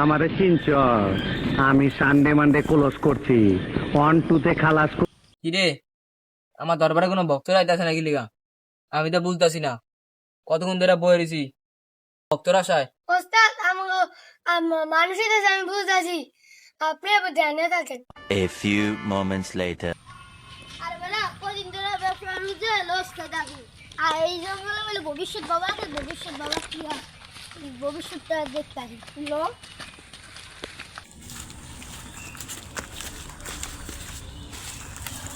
আমারে চিনছ? আমি Sunday Monday close করছি, 1-2 তে খালাস কিরে আমার দরবারে কোনো ভক্তরা আইতাছে নাকি লিগা? আমি তো বুঝতাছি না, কতক্ষণ ধরে বয়ে রয়েছি ভক্তরা আসায়। ওস্তাদ আমাকে মানুষের কাছে আমি বুঝতেছি আপনি আবার ধ্যানে থাকেন। A few moments later. আর বেলা কদিন ধরে ব্যবসা রুজে লস খেতে থাকি। আর এই জঙ্গলে বলে ভবিষ্যৎ বাবা কি হয় ভবিষ্যৎটা দেখতে পারি লো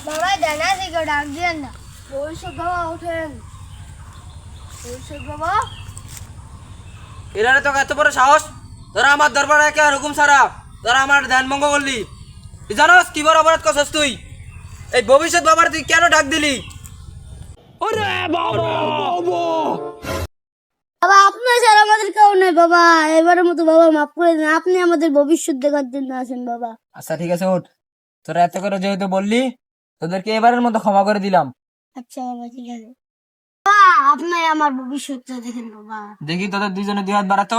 বাবা জানা থেকে ডাক দিয়েন না। ভবিষ্যৎ বাবা ওঠেন, ভবিষ্যৎ বাবা। এরা তো এত বড় সাহস, তোরা আমার দরবারে একে হুকুম ছাড়া তোরা আমার ধ্যান ভঙ্গ করলি। তুই জানোস কি বড় অপরাধ করছস তুই? এই ভবিষ্যৎ বাবার তুই কেন ডাক দিলি? বাবা আপনার ছাড়া আমাদের কেউ নেই বাবা, এবারের মতো বাবা মাফ করে দিন, আপনি আমাদের ভবিষ্যৎ দেখার জন্য আছেন বাবা। আচ্ছা ঠিক আছে, ওঠ। তোরা এত করে যেহেতু বললি, তোদেরকে এবারের মতো ক্ষমা করে দিলাম। আচ্ছা বাবা ঠিক আছে বাবা, আপনি আমার ভবিষ্যৎটা দেখেন বাবা। দেখি তোদের দুজনে দুই হাত বাড়াতো।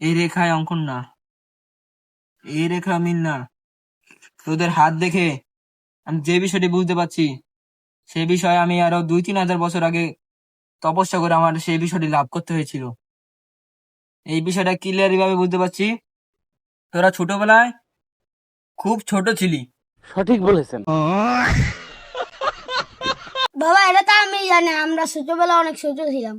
এই রেখায় অঙ্কন না, এই রেখা মিল না। তোদের হাত দেখে আমি যে বিষয়টি বুঝতে পারছি, সেই বিষয়ে আমি আরো 2-3 হাজার বছর আগে তপস্যা করে আমার সেই বিষয়টি লাভ করতে হয়েছিল। এই বিষয়টা ক্লিয়ারলি ভাবে বুঝতে পারছি। তোরা ছোটবেলায় খুব ছোট ছিলি। সঠিক বলেছেন। বাবা এটা তো আমি জানি, আমরা ছোটবেলা অনেক ছোট ছিলাম।